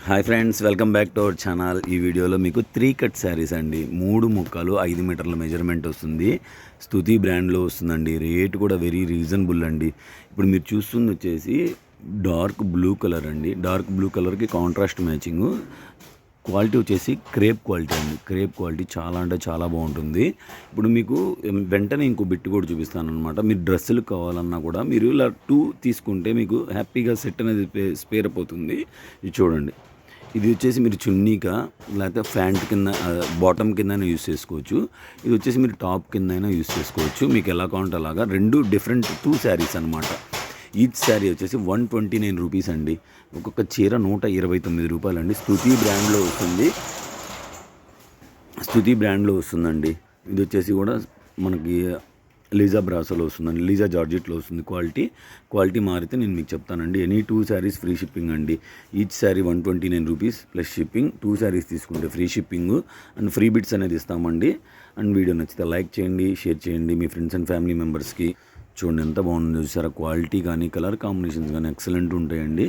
Hi friends, welcome back to our channel. ఈ వీడియోలో మీకు 3 కట్ శారీస్ అండి. 3 ముక్కలు 5 మీటర్ల మెజర్మెంట్ వస్తుంది. స్తుతి బ్రాండ్లో వస్తుందండి. రేట్ కూడా వెరీ రీజనబుల్ అండి. ఇప్పుడు మీరు చూస్తుంది వచ్చేసి డార్క్ బ్లూ కలర్ అండి. డార్క్ బ్లూ కలర్కి కాంట్రాస్ట్ మ్యాచింగ్. క్వాలిటీ వచ్చేసి క్రేప్ క్వాలిటీ అండి. క్రేప్ క్వాలిటీ చాలా అంటే చాలా బాగుంటుంది. ఇప్పుడు మీకు వెంటనే ఇంకో బిట్ కూడా చూపిస్తాను అనమాట. మీరు డ్రెస్సులు కావాలన్నా కూడా మీరు ఇలా 2 తీసుకుంటే మీకు హ్యాపీగా సెట్ అనేది స్పేర్ అయిపోతుంది. ఇది చూడండి, ఇది వచ్చేసి మీరు చున్నీగా లేకపోతే ప్యాంట్ కింద బాటమ్ కింద యూస్ చేసుకోవచ్చు. ఇది వచ్చేసి మీరు టాప్ కింద అయినా యూస్ చేసుకోవచ్చు. మీకు ఎలా కావాలంటే అలాగా. రెండు డిఫరెంట్ 2 శారీస్ అనమాట. ఈచ్ శారీ వచ్చేసి 129 రూపీస్ అండి. ఒక్కొక్క చీర 129 రూపాయలు అండి. స్తుతి బ్రాండ్లో వస్తుంది. స్తుతి బ్రాండ్లో వస్తుందండి. ఇది వచ్చేసి కూడా మనకి లీజా బ్రాసోలో వస్తుందండి. లీజా జార్జెట్లో వస్తుంది. క్వాలిటీ మారితే నేను మీకు చెప్తానండి. ఎనీ 2 శారీస్ ఫ్రీ షిప్పింగ్ అండి. Each sari 129 rupees plus shipping. 2 saris తీసుకుంటే free shipping and free bits అనేది ఇస్తామండి. అండ్ వీడియో నచ్చితే లైక్ చేయండి, షేర్ చేయండి మీ ఫ్రెండ్స్ అండ్ ఫ్యామిలీ మెంబర్స్కి. చూడండి ఎంత బాగుందో చూసారా. క్వాలిటీ కానీ కలర్ కాంబినేషన్స్ కానీ ఎక్సలెంట్ ఉంటాయండి.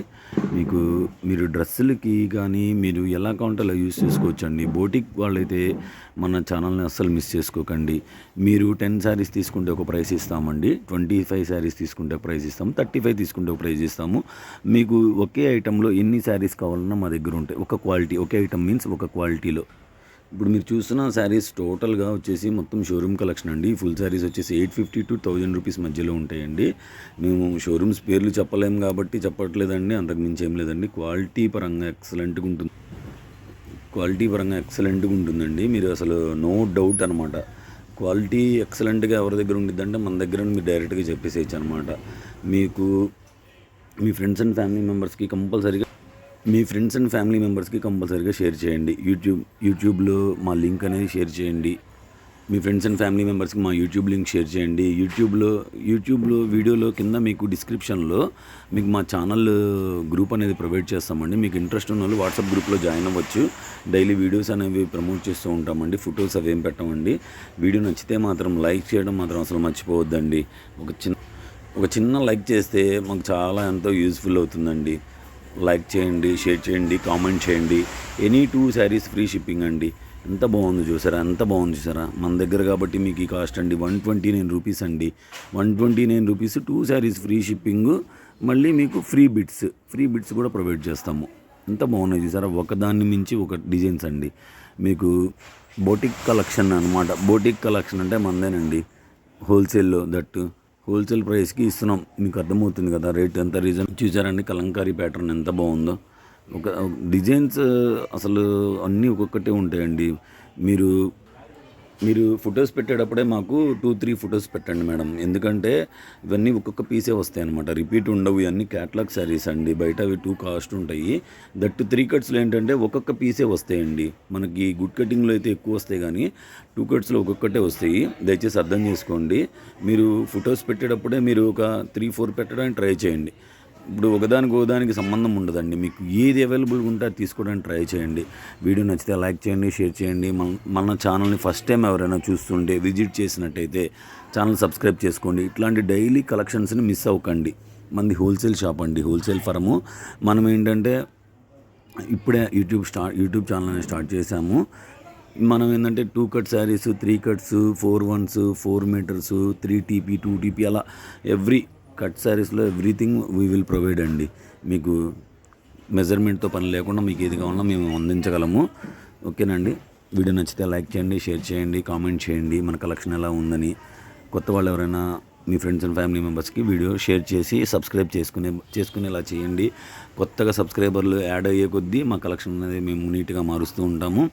మీరు డ్రెస్సులకి కానీ మీరు ఎలా కావాలంటే అలా యూస్ చేసుకోవచ్చండి. బోటిక్ వాళ్ళైతే మన ఛానల్ని అస్సలు మిస్ చేసుకోకండి. మీరు 10 శారీస్ తీసుకుంటే ఒక ప్రైస్ ఇస్తామండి. 25 శారీస్ తీసుకుంటే ప్రైస్ ఇస్తాము. 35 తీసుకుంటే ఒక ప్రైస్ ఇస్తాము. మీకు ఒకే ఐటెంలో ఎన్ని శారీస్ కావాలన్నా మా దగ్గర ఉంటాయి. ఒక క్వాలిటీ, ఒకే ఐటెం మీన్స్ ఒక క్వాలిటీలో. ఇప్పుడు మీరు చూస్తున్న శారీస్ టోటల్గా వచ్చేసి మొత్తం షోరూమ్ కలెక్షన్ అండి. ఫుల్ శారీస్ వచ్చేసి 850 to 1000 రూపీస్ మధ్యలో ఉంటాయండి. మేము షోరూమ్స్ పేర్లు చెప్పలేము కాబట్టి చెప్పట్లేదండి. అంతకుమించి ఏం లేదండి. క్వాలిటీ పరంగా ఎక్సలెంట్గా ఉంటుందండి. మీరు అసలు నో డౌట్ అనమాట. క్వాలిటీ ఎక్సలెంట్గా ఎవరి దగ్గర ఉండిద్దంటే మన దగ్గర మీరు డైరెక్ట్గా చెప్పేసేయచ్చు అనమాట. మీకు మీ ఫ్రెండ్స్ అండ్ ఫ్యామిలీ మెంబర్స్కి కంపల్సరీగా షేర్ చేయండి. యూట్యూబ్లో మా లింక్ అనేది షేర్ చేయండి. మీ ఫ్రెండ్స్ అండ్ ఫ్యామిలీ మెంబర్స్కి మా యూట్యూబ్ లింక్ షేర్ చేయండి. యూట్యూబ్లో వీడియోలో కింద మీకు డిస్క్రిప్షన్లో మీకు మా ఛానల్ గ్రూప్ అనేది ప్రొవైడ్ చేస్తామండి. మీకు ఇంట్రెస్ట్ ఉన్న వాళ్ళు వాట్సాప్ గ్రూప్లో జాయిన్ అవ్వచ్చు. డైలీ వీడియోస్ అనేవి ప్రమోట్ చేస్తూ ఉంటామండి. ఫొటోస్ అవేం పెట్టమండి. వీడియో నచ్చితే మాత్రం లైక్ చేయడం మాత్రం అసలు మర్చిపోవద్దండి. ఒక చిన్న లైక్ చేస్తే మాకు చాలా ఎంతో యూజ్ఫుల్ అవుతుందండి. లైక్ చేయండి, షేర్ చేయండి, కామెంట్ చేయండి. ఎనీ 2 శారీస్ ఫ్రీ షిప్పింగ్ అండి. ఎంత బాగుంది చూసారా. మన దగ్గర కాబట్టి మీకు ఈ కాస్ట్ అండి 129 రూపీస్ అండి. 129 రూపీస్ 2 శారీస్ ఫ్రీ షిప్పింగ్. మళ్ళీ మీకు ఫ్రీ బిట్స్ కూడా ప్రొవైడ్ చేస్తాము. ఎంత బాగున్నాయి చూసారా. ఒకదాన్ని మించి ఒక డిజైన్స్ అండి. మీకు బోటిక్ కలెక్షన్ అనమాట. బోటిక్ కలెక్షన్ అంటే మందేనండి. హోల్సేల్లో హోల్సేల్ ప్రైస్కి ఇస్తున్నాం. మీకు అర్థమవుతుంది కదా రేట్ ఎంత రీజన్. చూసారండి కలంకారీ ప్యాటర్న్ ఎంత బాగుందో. ఒక డిజైన్స్ అసలు అన్నీ ఒక్కొక్కటే ఉంటాయండి. మీరు ఫొటోస్ పెట్టేటప్పుడే మాకు 2-3 ఫొటోస్ పెట్టండి మేడం. ఎందుకంటే ఇవన్నీ ఒక్కొక్క పీసే వస్తాయి అనమాట. రిపీట్ ఉండవు. ఇవన్నీ క్యాటలాగ్ శారీస్ అండి. బయట అవి 2 కాస్ట్ ఉంటాయి. దట్ 3 కట్స్లో ఏంటంటే ఒక్కొక్క పీసే వస్తాయండి. మనకి గుడ్ కటింగ్లో అయితే ఎక్కువ వస్తాయి కానీ 2 కట్స్లో ఒక్కొక్కటే వస్తాయి. దయచేసి అర్థం చేసుకోండి. మీరు ఫొటోస్ పెట్టేటప్పుడే మీరు ఒక 3-4 పెట్టడానికి ట్రై చేయండి. ఇప్పుడు ఒకదానికి సంబంధం ఉండదండి. మీకు ఏది అవైలబుల్గా ఉంటే అది తీసుకోవడానికి ట్రై చేయండి. వీడియో నచ్చితే లైక్ చేయండి, షేర్ చేయండి. మన ఛానల్ని ఫస్ట్ టైం ఎవరైనా చూస్తుంటే విజిట్ చేసినట్టయితే ఛానల్ సబ్స్క్రైబ్ చేసుకోండి. ఇట్లాంటి డైలీ కలెక్షన్స్ని మిస్ అవ్వకండి. మనది హోల్సేల్ షాప్ అండి, హోల్సేల్ ఫరము. మనం ఏంటంటే ఇప్పుడే యూట్యూబ్ ఛానల్ అనేది స్టార్ట్ చేశాము. మనం ఏంటంటే 2 cut saris, 3 cuts, 4 1s, 4 metres, 3 TP, 2 TP అలా ఎవ్రీ కట్ శారీస్లో ఎవ్రీథింగ్ వీ విల్ ప్రొవైడ్ అండి. మీకు మెజర్మెంట్తో పని లేకుండా మీకు ఏది కావాలన్నా మేము అందించగలము. ఓకేనండి. వీడియో నచ్చితే లైక్ చేయండి, షేర్ చేయండి, కామెంట్ చేయండి మన కలెక్షన్ ఎలా ఉందని. కొత్త వాళ్ళు ఎవరైనా మీ ఫ్రెండ్స్ అండ్ ఫ్యామిలీ మెంబర్స్కి వీడియో షేర్ చేసి సబ్స్క్రైబ్ చేసుకునేలా చేయండి. కొత్తగా సబ్స్క్రైబర్లు యాడ్ అయ్యే కొద్దీ మా కలెక్షన్ అనేది మేము నీట్గా మారుస్తూ ఉంటాము.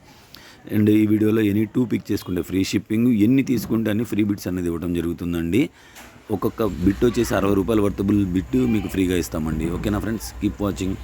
అండ్ ఈ వీడియోలో ఎనీ 2 పిక్ చేసుకుంటే ఫ్రీ షిప్పింగ్, ఎన్ని తీసుకుంటే అన్ని ఫ్రీ బిట్స్ అనేది ఇవ్వడం జరుగుతుందండి. ఒక్కొక్క బిట్ వచ్చేసి 60 రూపాయల వర్తబుల్ బిట్ మీకు ఫ్రీగా ఇస్తామండి. ఓకేనా ఫ్రెండ్స్, కీప్ వాచింగ్.